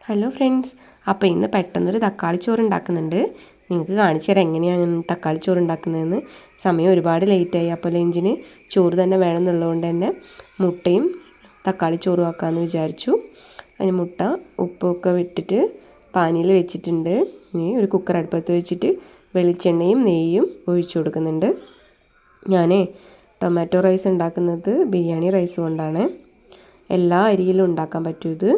Hello friends, അപ്പോൾ ഇന്ന് പെട്ടെന്നൊരു തക്കാളി ചോറ് ഉണ്ടാക്കുന്നുണ്ട്. നിങ്ങൾക്ക് കാണിച്ചു തരാം എങ്ങനെയാണ് തക്കാളി ചോറ് ഉണ്ടാക്കുന്നതെന്ന്. സമയം ഒരുപാട് ലേറ്റായി, അപ്പോൾ ലഞ്ചിന് ചോറ് തന്നെ വേണമെന്നുള്ളതുകൊണ്ട് തന്നെ മുട്ടയും തക്കാളി ചോറും ആക്കാമെന്ന് വിചാരിച്ചു. അതിന് മുട്ട ഉപ്പൊക്കെ വിട്ടിട്ട് പാനിയിൽ വെച്ചിട്ടുണ്ട്. ഇനി ഒരു കുക്കർ അടുപ്പത്ത് വെച്ചിട്ട് വെളിച്ചെണ്ണയും നെയ്യും ഒഴിച്ചു കൊടുക്കുന്നുണ്ട്. ഞാൻ ടൊമാറ്റോ റൈസ് ഉണ്ടാക്കുന്നത് ബിരിയാണി റൈസ് കൊണ്ടാണ്. എല്ലാ അരിയിലും ഉണ്ടാക്കാൻ പറ്റും ഇത്.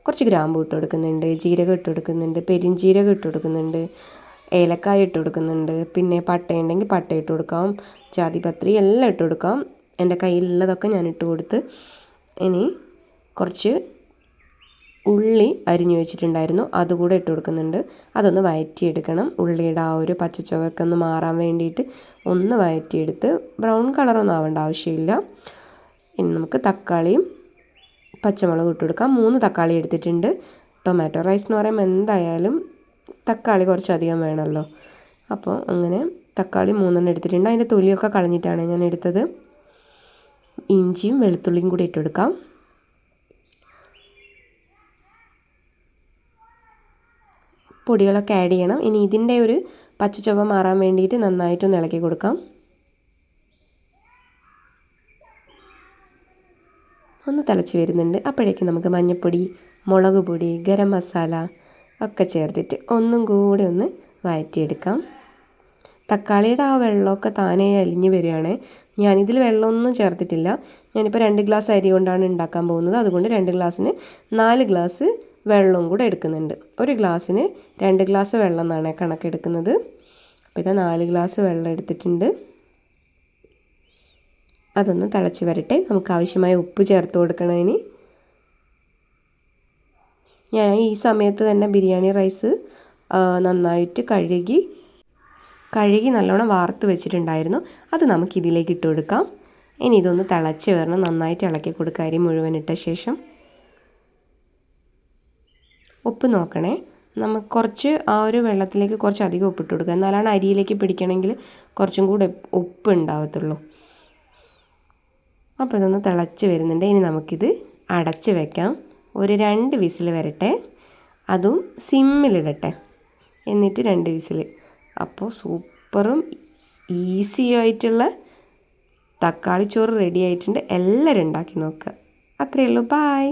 കുറച്ച് ഗ്രാമ്പൂ ഇട്ട് കൊടുക്കുന്നുണ്ട്, ജീരകം ഇട്ട് കൊടുക്കുന്നുണ്ട്, പെരിഞ്ജീരകം ഇട്ട് കൊടുക്കുന്നുണ്ട്, ഏലക്കായ ഇട്ട് കൊടുക്കുന്നുണ്ട്, പിന്നെ പട്ട ഉണ്ടെങ്കിൽ പട്ട ഇട്ട് കൊടുക്കാം, ജാതിപത്രി എല്ലാം ഇട്ട് കൊടുക്കാം. എൻ്റെ കയ്യിലുള്ളതൊക്കെ ഞാൻ ഇട്ട് കൊടുത്ത്. ഇനി കുറച്ച് ഉള്ളി അരിഞ്ഞു വെച്ചിട്ടുണ്ടായിരുന്നു, അതുകൂടെ ഇട്ട് കൊടുക്കുന്നുണ്ട്. അതൊന്ന് വഴറ്റിയെടുക്കണം. ഉള്ളിയുടെ ആ ഒരു പച്ചച്ചുവയൊക്കെ ഒന്ന് മാറാൻ വേണ്ടിയിട്ട് ഒന്ന് വഴറ്റിയെടുത്ത് ബ്രൗൺ കളറൊന്നും ആവേണ്ട ആവശ്യമില്ല. ഇനി നമുക്ക് തക്കാളിയും പച്ചമുളക് ഇട്ട് കൊടുക്കാം. 3 തക്കാളി എടുത്തിട്ടുണ്ട്. ടൊമാറ്റോ റൈസ് എന്ന് പറയുമ്പോൾ എന്തായാലും തക്കാളി കുറച്ചധികം വേണമല്ലോ. അപ്പോൾ അങ്ങനെ തക്കാളി 3 എടുത്തിട്ടുണ്ട്. അതിൻ്റെ തൊലിയൊക്കെ കളഞ്ഞിട്ടാണ് ഞാൻ എടുത്തത്. ഇഞ്ചിയും വെളുത്തുള്ളിയും കൂടി ഇട്ട് കൊടുക്കാം. പൊടികളൊക്കെ ആഡ് ചെയ്യണം. ഇനി ഇതിൻ്റെ ഒരു പച്ചച്ചുവ മാറാൻ വേണ്ടിയിട്ട് നന്നായിട്ടൊന്ന് ഇളക്കി കൊടുക്കാം. ഒന്ന് തിളച്ച് വരുന്നുണ്ട്. അപ്പോഴേക്കും നമുക്ക് മഞ്ഞൾപ്പൊടി, മുളക് പൊടി, ഗരം മസാല ഒക്കെ ചേർത്തിട്ട് ഒന്നും കൂടി ഒന്ന് വഴറ്റിയെടുക്കാം. തക്കാളിയുടെ ആ വെള്ളമൊക്കെ താനേ അലിഞ്ഞ് വരികയാണ്. ഞാനിതിൽ വെള്ളമൊന്നും ചേർത്തിട്ടില്ല. ഞാനിപ്പോൾ 2 ഗ്ലാസ് അരി കൊണ്ടാണ് ഉണ്ടാക്കാൻ പോകുന്നത്. അതുകൊണ്ട് 2 ഗ്ലാസ്സിന് 4 ഗ്ലാസ് വെള്ളവും കൂടെ എടുക്കുന്നുണ്ട്. ഒരു ഗ്ലാസ്സിന് 2 ഗ്ലാസ് വെള്ളം എന്നാണ് കണക്കെടുക്കുന്നത്. അപ്പോൾ ഇത് 4 ഗ്ലാസ് വെള്ളം എടുത്തിട്ടുണ്ട്. അതൊന്ന് തിളച്ച് വരട്ടെ. നമുക്ക് ആവശ്യമായ ഉപ്പ് ചേർത്ത് കൊടുക്കണം. ഇനി ഞാൻ ഈ സമയത്ത് തന്നെ ബിരിയാണി റൈസ് നന്നായിട്ട് കഴുകി നല്ലോണം വാർത്ത് വെച്ചിട്ടുണ്ടായിരുന്നു. അത് നമുക്ക് ഇതിലേക്ക് ഇട്ട് കൊടുക്കാം. ഇനി ഇതൊന്ന് തിളച്ച് വരണം. നന്നായിട്ട് ഇളക്കി കൊടുക്കുക. അരി മുഴുവൻ ഇട്ട ശേഷം ഉപ്പ് നോക്കണേ. നമുക്ക് കുറച്ച് ആ ഒരു വെള്ളത്തിലേക്ക് കുറച്ച് അധികം ഉപ്പിട്ട് കൊടുക്കുക. എന്നാലാണ് അരിയിലേക്ക് പിടിക്കണമെങ്കിൽ കുറച്ചും കൂടെ ഉപ്പ് ഉണ്ടാവത്തുള്ളൂ. അപ്പോൾ ഇതൊന്ന് തിളച്ച് വരുന്നുണ്ട്. ഇനി നമുക്കിത് അടച്ച് വെക്കാം. ഒരു 2 വിസിൽ വരട്ടെ. അതും സിമ്മിലിടട്ടെ. എന്നിട്ട് 2 വിസിൽ. അപ്പോൾ സൂപ്പറും ഈസി ആയിട്ടുള്ള തക്കാളി ചോറ് റെഡി ആയിട്ടുണ്ട്. എല്ലാവരും ഉണ്ടാക്കി നോക്കുക. അത്രയേ ഉള്ളൂ. ബായ്.